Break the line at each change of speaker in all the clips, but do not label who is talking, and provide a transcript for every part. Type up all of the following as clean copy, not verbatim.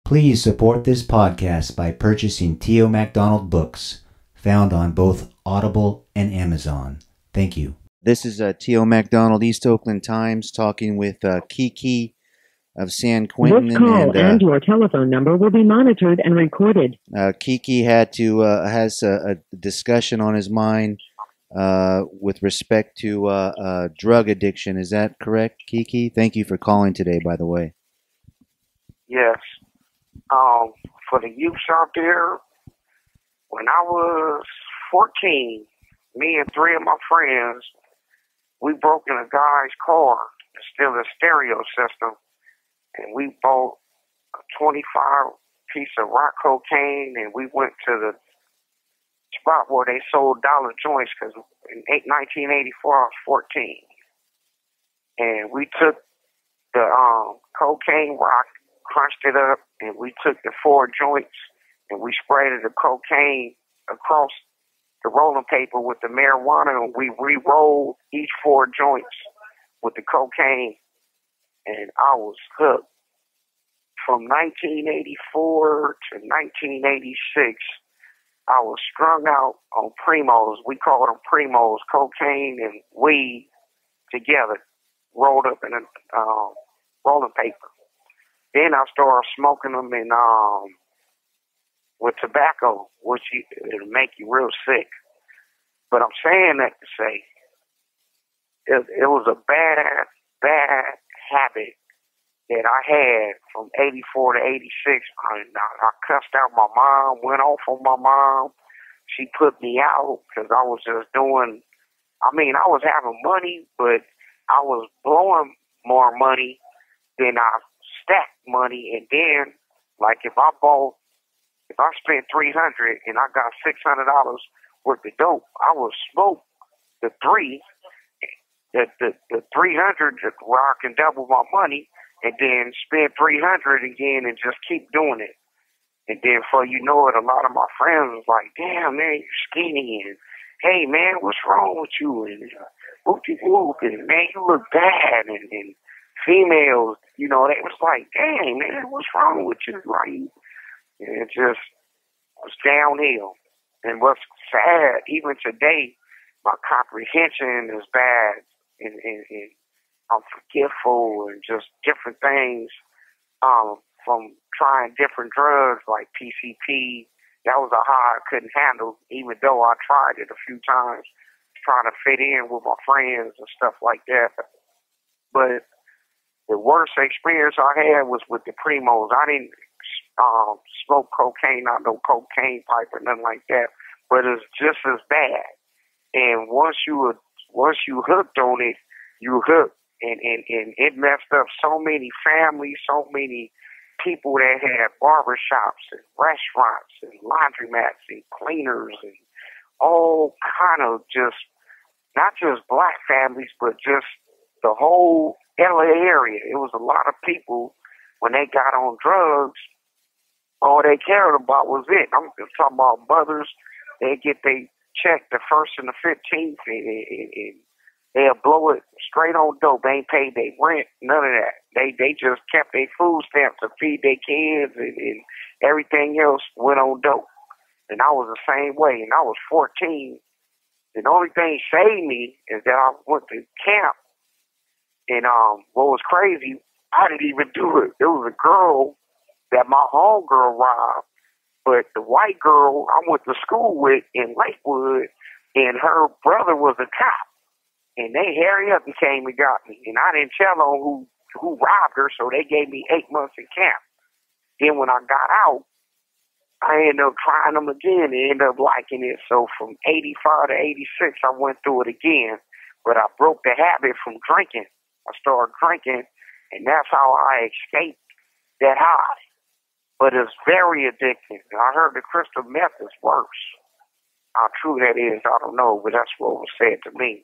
Please support this podcast by purchasing Tio MacDonald books, found on both Audible and Amazon. Thank you. This is Tio MacDonald, East Oakland Times, talking with Keke of San Quentin.
This call and your telephone number will be monitored and recorded.
Keke has a discussion on his mind with respect to drug addiction. Is that correct, Keke? Thank you for calling today, by the way.
Yes. For the youth out there, when I was 14, me and three of my friends, we broke in a guy's car to steal a stereo system, and we bought a 25 piece of rock cocaine, and we went to the spot where they sold dollar joints, because in 1984 I was 14. And we took the cocaine rock, crunched it up, and we took the 4 joints and we sprayed the cocaine across the rolling paper with the marijuana, and we re-rolled each 4 joints with the cocaine, and I was hooked. From 1984 to 1986, I was strung out on primos. We called them primos, cocaine and weed together, rolled up in a rolling paper. Then I started smoking them in with tobacco, which it'll make you real sick. But I'm saying that to say it was a bad habit that I had from 84 to 86. I cussed out my mom, went off on my mom. She put me out because I was just doing, I was having money, but I was blowing more money than I stacked money. And then, like, if I spent $300 and I got $600 worth of dope, I would smoke the 300 where I can double my money, and then spend $300 again and just keep doing it. And then before you know it, a lot of my friends was like, "Damn, man, you're skinny, and hey, man, what's wrong with you?" And whoop-de-whoop, and man, you look bad. And females, they was like, "Dang, man, what's wrong with you?" Right? And it just was downhill. And what's sad, even today, my comprehension is bad, and I'm forgetful, and just different things from trying different drugs like PCP. That was a high I couldn't handle, even though I tried it a few times, trying to fit in with my friends and stuff like that. But the worst experience I had was with the primos. I didn't smoke cocaine, not no cocaine pipe or nothing like that, but it's just as bad. And once you hooked on it, you hooked. And it messed up so many families, so many people that had barbershops and restaurants and laundromats and cleaners and all kind of just, not just black families, but just the whole LA area. It was a lot of people, when they got on drugs, all they cared about was it. I'm talking about mothers. They get they check the 1st and the 15th, and they'll blow it straight on dope. They ain't paid their rent, none of that. They just kept their food stamps to feed their kids, and everything else went on dope. And I was the same way. And I was 14. And the only thing saved me is that I went to camp. And what was crazy, I didn't even do it. There was a girl that my homegirl robbed, but the white girl I went to school with in Lakewood, and her brother was a cop. And they hurry up and came and got me. And I didn't tell on who robbed her, so they gave me 8 months in camp. Then when I got out, I ended up trying them again and ended up liking it. So from 85 to 86, I went through it again. But I broke the habit from drinking. I started drinking, and that's how I escaped that high. But it's very addictive. I heard the crystal meth is worse. How true that is, I don't know, but that's what was said to me.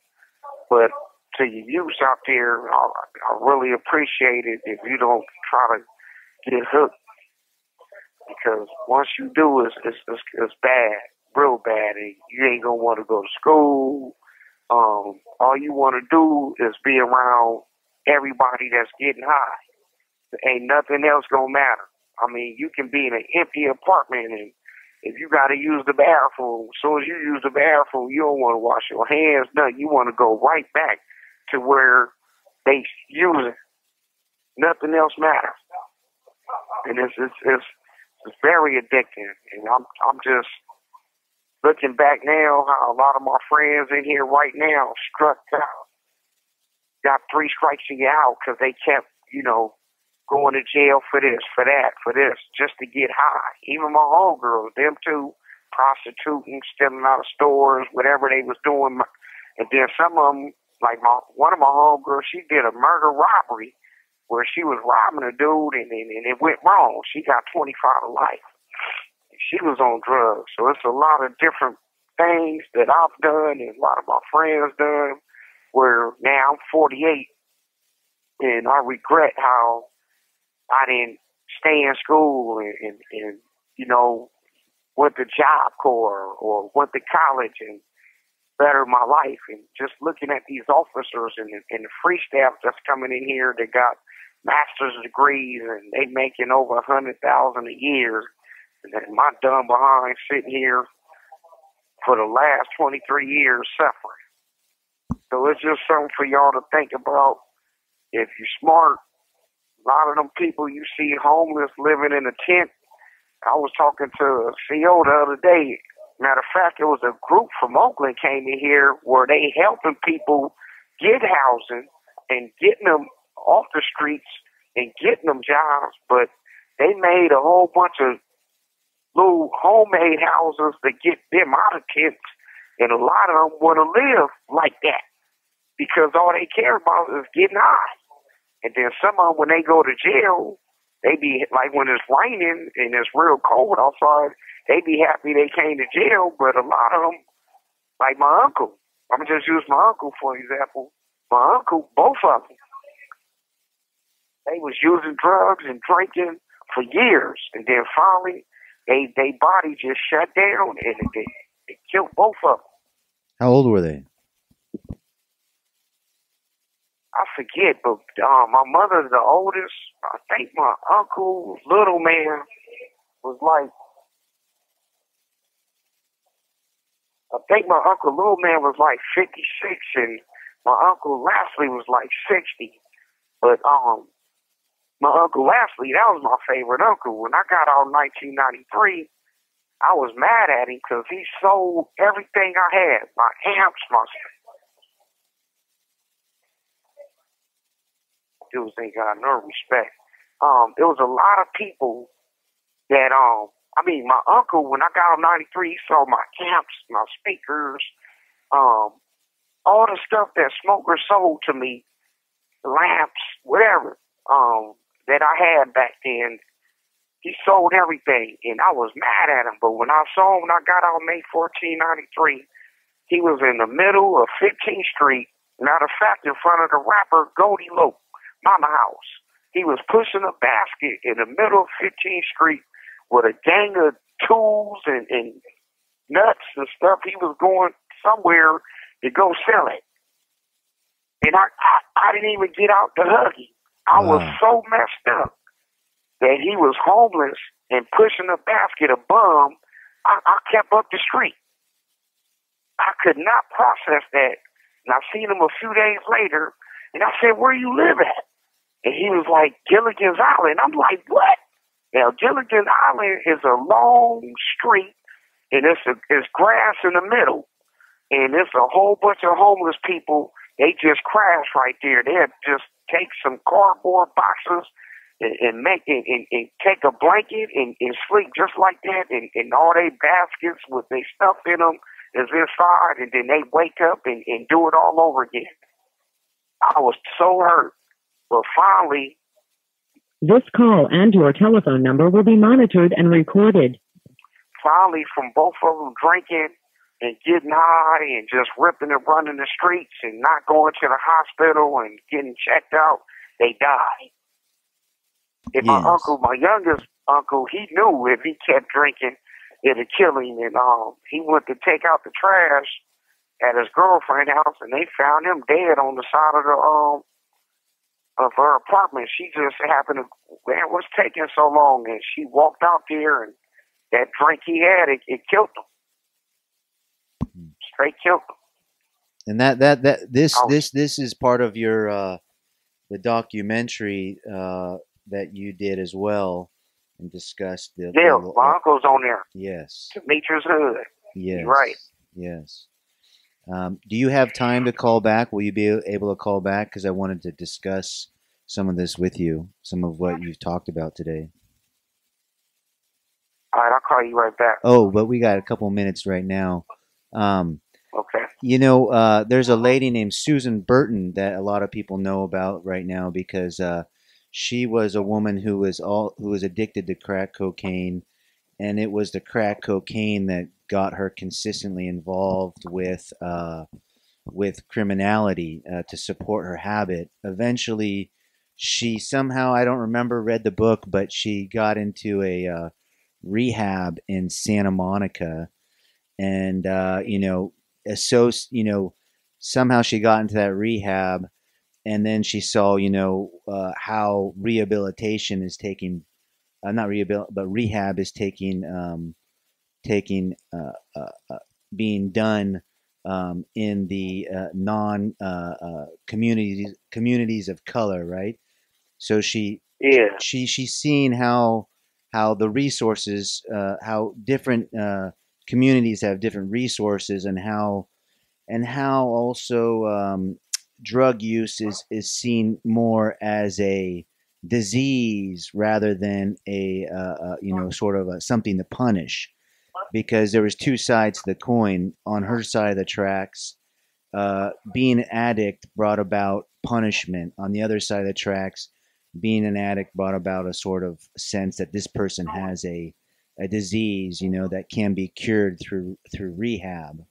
But to your youth out there, I really appreciate it if you don't try to get hooked, because once you do, it's bad, real bad, and you ain't gonna want to go to school. All you want to do is be around everybody that's getting high. Ain't nothing else gonna matter. I mean, you can be in an empty apartment, and if you got to use the bathroom, as soon as you use the bathroom, you don't want to wash your hands, nothing. You want to go right back to where they use it. Nothing else matters. And it's very addictive. And I'm just looking back now how a lot of my friends in here right now struck out. Got 3 strikes and you're out because they kept, going to jail for this, for that, for this, just to get high. Even my homegirls, them too, prostituting, stealing out of stores, whatever they was doing. And then some of them, like one of my homegirls, she did a murder robbery where she was robbing a dude and it went wrong. She got 25 to life. She was on drugs. So it's a lot of different things that I've done and a lot of my friends done where now I'm 48 and I regret how I didn't stay in school and went to Job Corps or went to college and better my life. And just looking at these officers and the free staff that's coming in here that got master's degrees and they making over $100,000 a year. And then my dumb behind sitting here for the last 23 years suffering. So it's just something for y'all to think about. If you're smart, a lot of them people you see homeless living in a tent. I was talking to a CEO the other day. Matter of fact, it was a group from Oakland came in here where they helping people get housing and getting them off the streets and getting them jobs. But they made a whole bunch of little homemade houses to get them out of tents. And a lot of them want to live like that because all they care about is getting high. And then some of them, when they go to jail, they be like when it's raining and it's real cold outside, they be happy they came to jail. But a lot of them, like my uncle, I'm going to just use my uncle for example. My uncle, both of them, they was using drugs and drinking for years. And then finally, they body just shut down and they killed both of them.
How old were they?
I forget, but my mother's the oldest. I think my uncle, little man, was like, I think my uncle, little man, was like 56, and my uncle Lashley was like 60. But my uncle Lashley, that was my favorite uncle. When I got out in 1993, I was mad at him because he sold everything I had, my amps, my dudes ain't got no respect. There was a lot of people that, my uncle, when I got on 93, he sold my amps, my speakers, all the stuff that smokers sold to me, lamps, whatever, that I had back then. He sold everything, and I was mad at him. But when I saw him when I got out May 14, 93, he was in the middle of 15th Street, matter of fact, in front of the rapper Goldie Loke Mama House. He was pushing a basket in the middle of 15th Street with a gang of tools and nuts and stuff. He was going somewhere to go sell it. And I didn't even get out to hug him. I was so messed up that he was homeless and pushing a basket, a bum. I kept up the street. I could not process that. And I seen him a few days later, and I said, "Where you live at?" And he was like, "Gilligan's Island." I'm like, "What?" Now, Gilligan's Island is a long street, and it's grass in the middle. And there's a whole bunch of homeless people. They just crash right there. They just take some cardboard boxes and take a blanket and sleep just like that. And all they baskets with their stuff in them is inside. And then they wake up and do it all over again. I was so hurt. But finally,
this call and your telephone number will be monitored and recorded.
Finally, from both of them drinking and getting high and just ripping and running the streets and not going to the hospital and getting checked out, they died. And my uncle, my youngest uncle, he knew if he kept drinking, it'd kill him. And he went to take out the trash at his girlfriend's house, and they found him dead on the side of of her apartment. She just happened to, man, what's taking so long? And she walked out there, and that drink he had, it killed him. Straight killed him.
And this is part of your the documentary that you did as well, and discussed the
Yeah, my uncle's on there.
Yes.
Demetrius Hood.
Yes.
You're right.
Yes. Do you have time to call back? Will you be able to call back? Because I wanted to discuss some of this with you, some of what you've talked about today.
All right, I'll call you right back.
Oh, but we got a couple minutes right now.
Okay.
You know, there's a lady named Susan Burton that a lot of people know about right now because she was a woman who was addicted to crack cocaine, and it was the crack cocaine that got her consistently involved with criminality to support her habit. Eventually, she somehow, I don't remember, read the book, but she got into a rehab in Santa Monica, and somehow she got into that rehab, and then she saw how rehabilitation is taking not rehab but rehab is taking being done in the non communities of color, right? So she's seen how the resources, how different communities have different resources, and how also drug use is seen more as a disease rather than a sort of something to punish, because there was two sides to the coin. On her side of the tracks, being an addict brought about punishment. On the other side of the tracks, being an addict brought about a sort of sense that this person has a disease, that can be cured through rehab.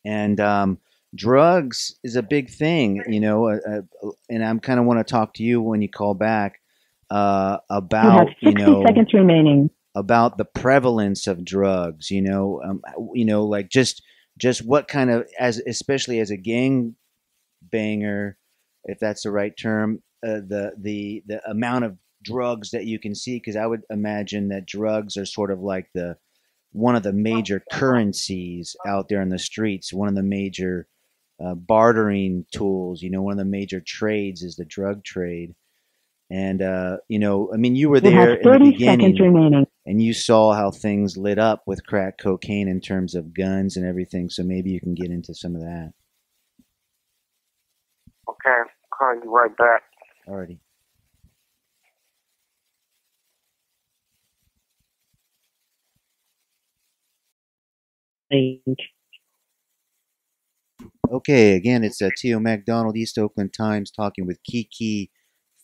And drugs is a big thing, and I'm kind of want to talk to you when you call back about,
you have 60 seconds remaining.
About the prevalence of drugs, like just what kind of, especially as a gang banger, if that's the right term, the amount of drugs that you can see, because I would imagine that drugs are sort of like one of the major currencies out there in the streets, one of the major bartering tools. One of the major trades is the drug trade. And I mean, you were there in the beginning, and you saw how things lit up with crack cocaine in terms of guns and everything. So maybe you can get into some of that.
Okay, I'll call you right back.
Alrighty. Okay, again, it's Tio MacDonald, East Oakland Times, talking with Keke,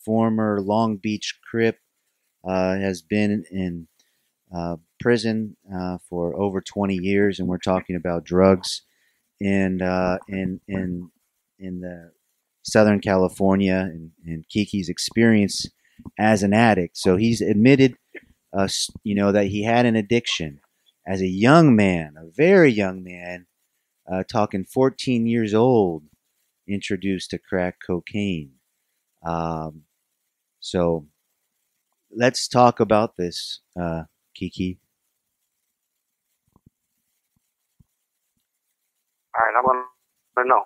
former Long Beach Crip, has been in prison for over 20 years, and we're talking about drugs in the Southern California, and Keke's experience as an addict. So he's admitted, that he had an addiction as a young man, a very young man, talking 14 years old, introduced to crack cocaine. So let's talk about this, Keke.
All right, I want to know.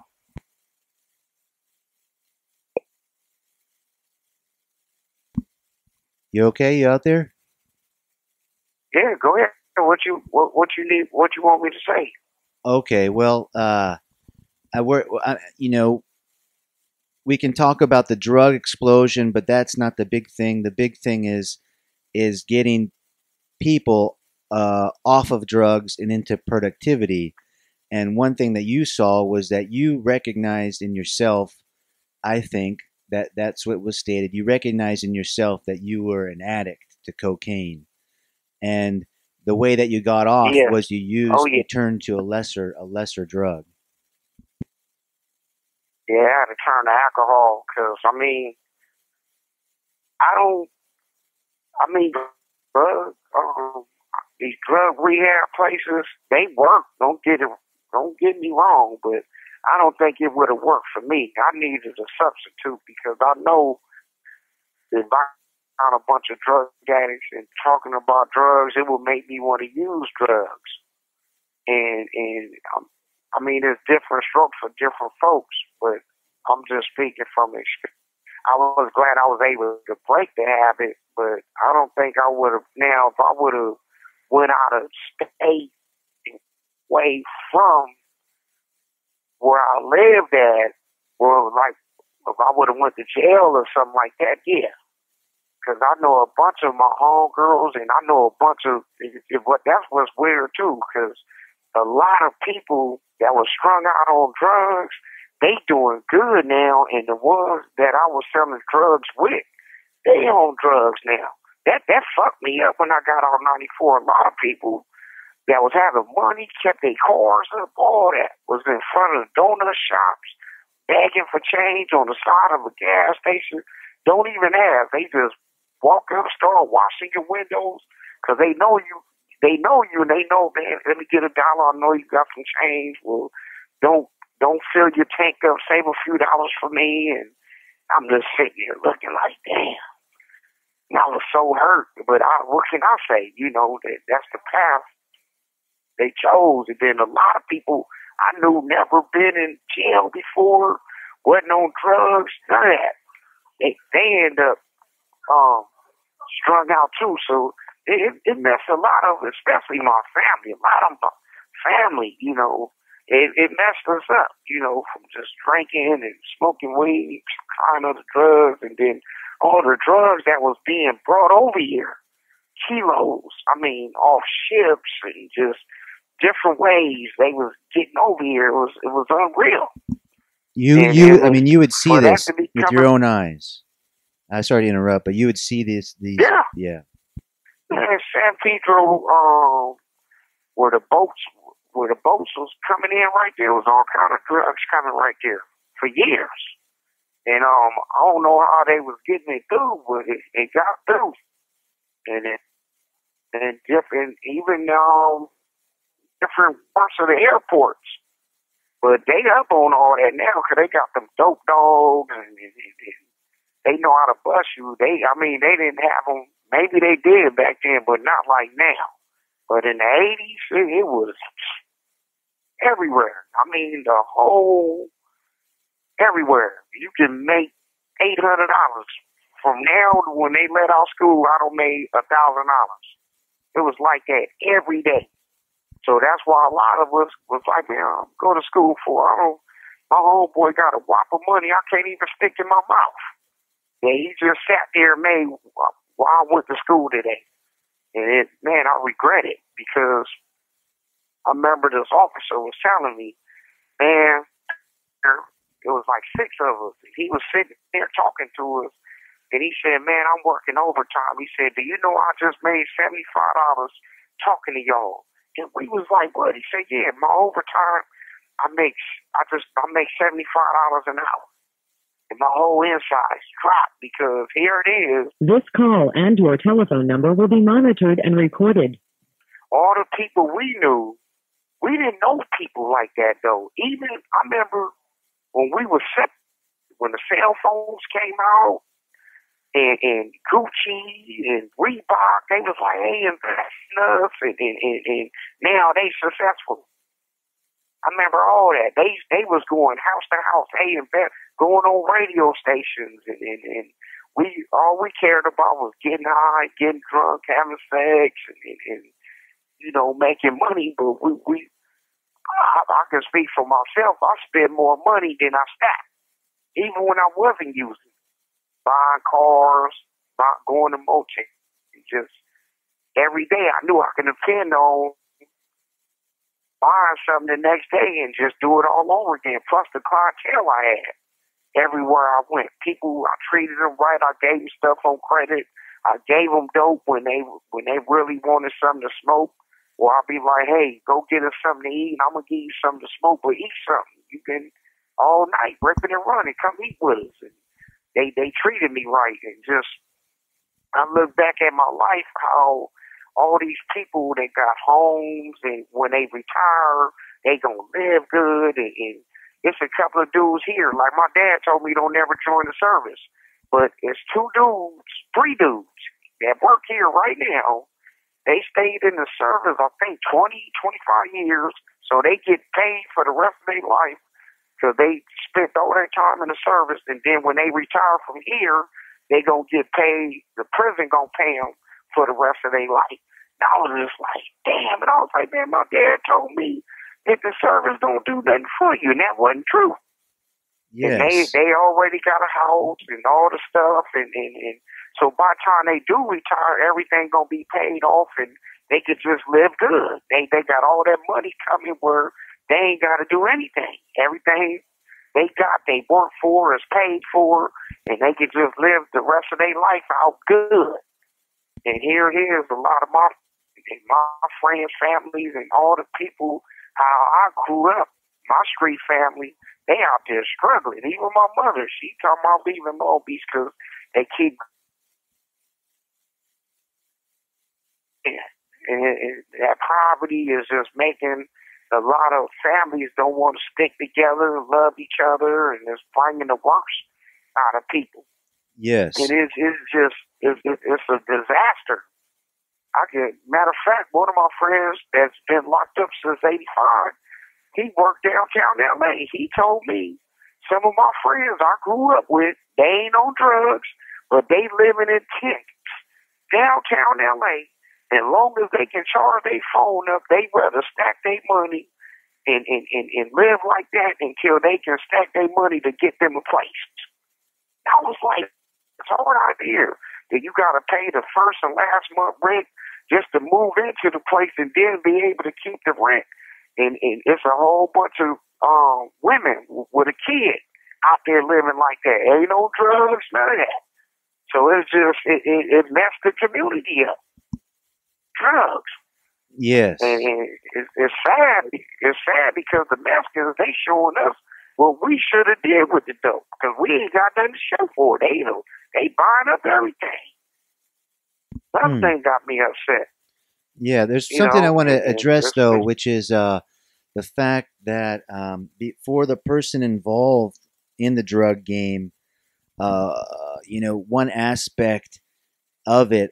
You okay? You out there?
Yeah, go ahead. What you need? What you want me to say?
Okay. Well, we can talk about the drug explosion, but that's not the big thing. The big thing is getting people off of drugs and into productivity. And one thing that you saw was that you recognized in yourself, I think that's what was stated. You recognized in yourself that you were an addict to cocaine, and the way that you got off was you turned to a lesser drug.
Yeah, I had to turn to alcohol because these drug rehab places, they work. Don't get me wrong, but I don't think it would have worked for me. I needed a substitute because I know if I found a bunch of drug addicts and talking about drugs, it would make me want to use drugs. And I mean, there's different strokes for different folks, but I'm just speaking from experience. I was glad I was able to break the habit, but I don't think I would have. Now, if I would have went out of state, away from where I lived at, or like if I would have went to jail or something like that, yeah. Because I know a bunch of my homegirls, and I know a bunch of that's what's weird too. Because a lot of people that were strung out on drugs, they doing good now, and the ones that I was selling drugs with, they on drugs now. That fucked me up when I got out 94. A lot of people that was having money, kept their cars up, all that, was in front of the donut shops, begging for change on the side of a gas station. Don't even ask. They just walk up, start washing your windows, because they know you. They know you, and they know, man, let me get $1. I know you got some change. Well, don't fill your tank up. Save a few dollars for me. And I'm just sitting here looking like, damn. And I was so hurt. But what can I say? You know, that's the path they chose. And then a lot of people I knew never been in jail before, wasn't on drugs, none of that. They end up strung out too. So it messed a lot of, especially my family, a lot of my family, you know, it messed us up, you know, from just drinking and smoking weed, trying other drugs, and then all the drugs that was being brought over here, kilos, I mean, off ships and just different ways they was getting over here. It was unreal.
I mean, you would see this with your own eyes. I'm sorry to interrupt, but you would see these. Yeah.
Man, San Pedro, where the boats was coming in right there, was all kind of drugs coming right there for years. And I don't know how they was getting it through, but it got through. And different, even different parts of the airports. But they up on all that now because they got them dope dogs and they know how to bust you. They didn't have them. Maybe they did back then, but not like now. But in the 80s, it was everywhere. I mean, everywhere. You can make $800 from now to when they let out school. I don't make $1,000. It was like that every day. So that's why a lot of us was like, man, go to school for. My homeboy got a whop of money I can't even stick in my mouth. Yeah, he just sat there and made while I went to school today. And I regret it because I remember this officer was telling me, man, it was like 6 of us. He was sitting there talking to us, and he said, man, I'm working overtime. He said, do you know I just made $75 talking to y'all? And we was like, what? He said, yeah, my overtime, I make $75 an hour. And my whole insides dropped because here it is.
This call and your telephone number will be monitored and recorded.
All the people we knew, we didn't know people like that, though. Even, I remember when we were set, when the cell phones came out, and Gucci and Reebok, they was like, hey, invest in us, and now they successful. I remember all that. They was going house to house, hey, invest, going on radio stations, and all we cared about was getting high, getting drunk, having sex, and you know, making money. But I can speak for myself. I spent more money than I stacked, even when I wasn't using. Buying cars, going to motels. Just every day I knew I could depend on buying something the next day and just do it all over again. Plus the clientele I had everywhere I went. People, I treated them right. I gave them stuff on credit. I gave them dope when they really wanted something to smoke. Or I'll be like, hey, go get us something to eat, and I'm going to give you something to smoke, but eat something. You can all night ripping and running. Come eat with us. And they treated me right. And just, I look back at my life, how all these people that got homes, and when they retire, they going to live good. And it's a couple of dudes here. Like my dad told me don't never join the service. But it's three dudes that work here right now. They stayed in the service, I think, 20, 25 years. So they get paid for the rest of their life because they spent all their time in the service. And then when they retire from here, they going to get paid. The prison going to pay them for the rest of their life. And I was just like, damn. And I was like, man, my dad told me that the service don't do nothing for you. And that wasn't true.
Yes.
And they already got a house and all the stuff. And so by the time they do retire, everything going to be paid off and they could just live good. They got all that money coming where they ain't got to do anything. Everything they got, they work for, is paid for, and they could just live the rest of their life out good. And here it is, a lot of my friends, families, and all the people, how I grew up, my street family, they out there struggling. Even my mother, she talking about leaving Long Beach because they keep. And that poverty is just making a lot of families don't want to stick together, love each other, and it's bringing the worst out of people.
Yes.
It's a disaster. Matter of fact, one of my friends that's been locked up since '85, he worked downtown LA. He told me some of my friends I grew up with, they ain't on drugs, but they living in tents downtown LA. As long as they can charge their phone up, they rather stack their money and live like that until they can stack their money to get them a place. I was like, it's hard out here that you got to pay the first and last month rent just to move into the place and then be able to keep the rent. And it's a whole bunch of women with a kid out there living like that. Ain't no drugs, none of that. So it's just, it messed the community up. Drugs.
Yes.
And it's sad. It's sad because the Mexicans, they showing us what we should have did with the dope because we ain't got nothing to show for it. They buying up everything. That thing got me upset.
Yeah, there's something I want to address though, which is the fact that for the person involved in the drug game, one aspect of it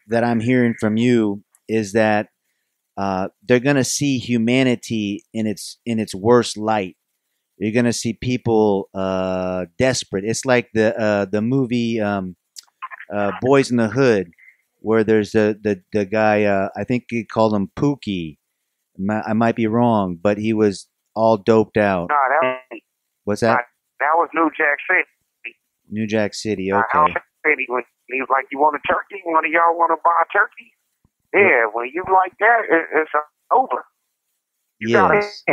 that I'm hearing from you is that they're going to see humanity in its worst light. You're going to see people desperate. It's like the movie Boys in the Hood, where there's the guy, I think he called him Pookie. I might be wrong, but he was all doped out.
No,
what's that?
That was New Jack City.
New Jack City, okay.
When he was like, you want a turkey? One of y'all want to buy a turkey? Yeah, when you like that, it's over.
Yes.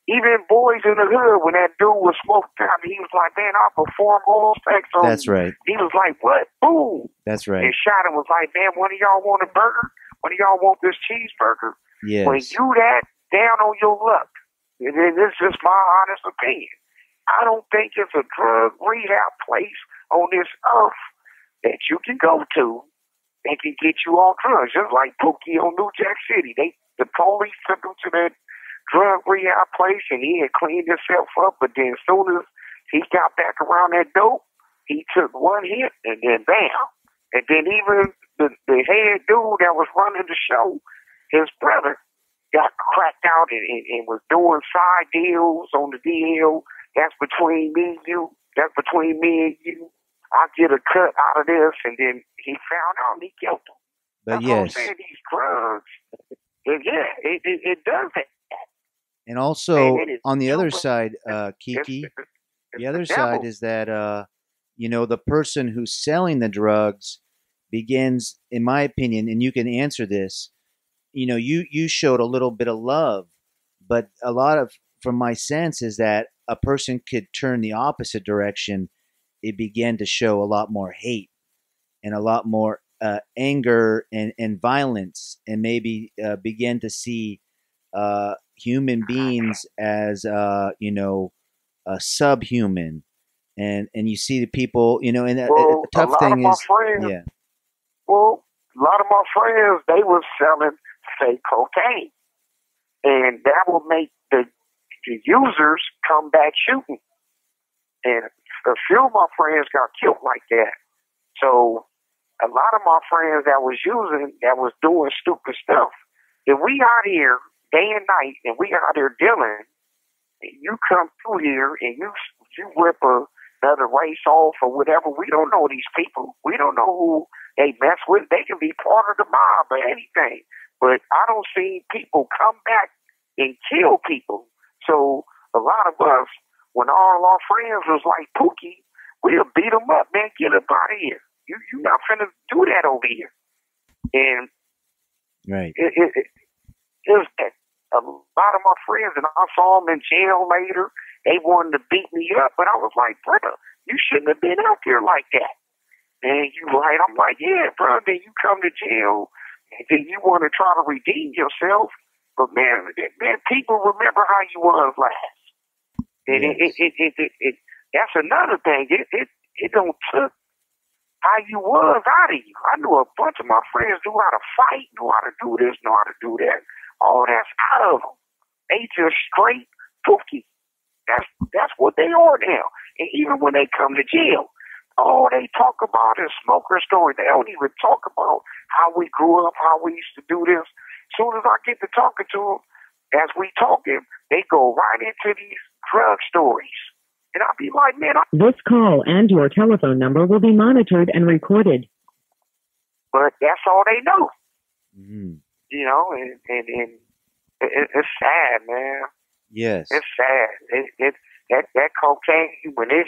Even Boys in the Hood, when that dude was smoked out, he was like, man, I'll perform all sex on
That's right.
He was like, what? Boom.
That's right.
And shot him was like, man, one of y'all want a burger? One of y'all want this cheeseburger?
Yes.
When you that down on your luck, and then this is my honest opinion, I don't think it's a drug rehab place on this earth that you can go to and can get you on drugs. Just like Pookie on New Jack City. The police took him to that drug rehab place and he had cleaned himself up, but then as soon as he got back around that dope, he took one hit and then bam. And then even the head dude that was running the show, his brother, got cracked out and was doing side deals on the DL. That's between me and you. That's between me and you. I get a cut out of this, and then he found out and he killed him.
But
That's what I'm saying. These drugs, it does that.
And also on the other side, Keke, the other side is that the person who's selling the drugs begins, in my opinion, and you can answer this. You showed a little bit of love, but a lot of, from my sense, is that a person could turn the opposite direction. It began to show a lot more hate and a lot more anger and violence, and maybe begin to see human beings as subhuman, and you see the people, and the tough thing is,
well, a lot of my friends, they were selling fake cocaine, and that will make the the users come back shooting. And a few of my friends got killed like that. So a lot of my friends that was using, that was doing stupid stuff, if we out here day and night and we out here dealing, and you come through here and you rip another race off or whatever, we don't know these people. We don't know who they mess with. They can be part of the mob or anything. But I don't see people come back and kill people. So a lot of us, when all our friends was like Pookie, we'll beat them up, man, get up out of here. You're not finna do that over here. And
right.
It was a lot of my friends, and I saw them in jail later. They wanted to beat me up, but I was like, brother, you shouldn't have been out there like that. And you right, I'm like, yeah, bro, then you come to jail, and then you want to try to redeem yourself. But man, people remember how you was last. And yes. That's another thing. It don't took how you was out of you. I knew a bunch of my friends knew how to fight, knew how to do this, knew how to do that. All that's out of them. They just straight Pookie. That's what they are now. And even when they come to jail, all they talk about is smoker story. They don't even talk about how we grew up, how we used to do this. As soon as I get to talking to them, as we talking, they go right into these drug stories. And I'll be like, man.
This call and your telephone number will be monitored and recorded.
But that's all they know.
Mm-hmm.
You know, and it's sad, man.
Yes.
It's sad. That cocaine, when it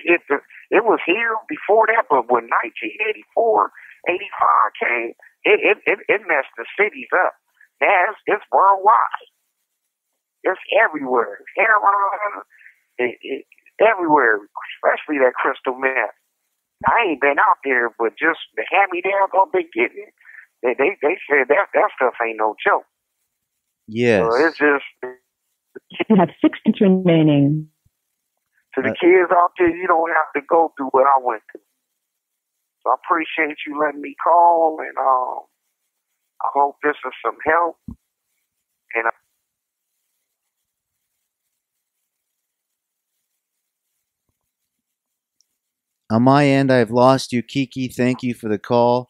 was here before that, but when 1984, 85 came, it messed the cities up. Now it's worldwide. It's everywhere. Heroin, everywhere, especially that crystal meth. I ain't been out there, but just the hand-me-downs I've been getting, they said that stuff ain't no joke.
Yes.
So it's just...
You have 6 minutes remaining.
To the kids out there, you don't have to go through what I went through. So I appreciate you letting me call, and I hope this is some help. And
on my end, I've lost you, Keke. Thank you for the call.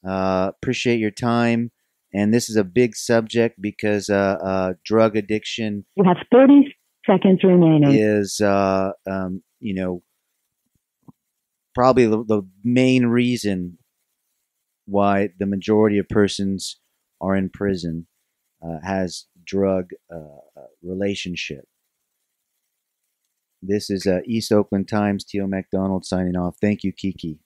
Appreciate your time. And this is a big subject because drug addiction.
You have 30 seconds remaining.
Is probably the main reason why the majority of persons are in prison has drug relationship. This is East Oakland Times, Tio MacDonald signing off. Thank you, Keke.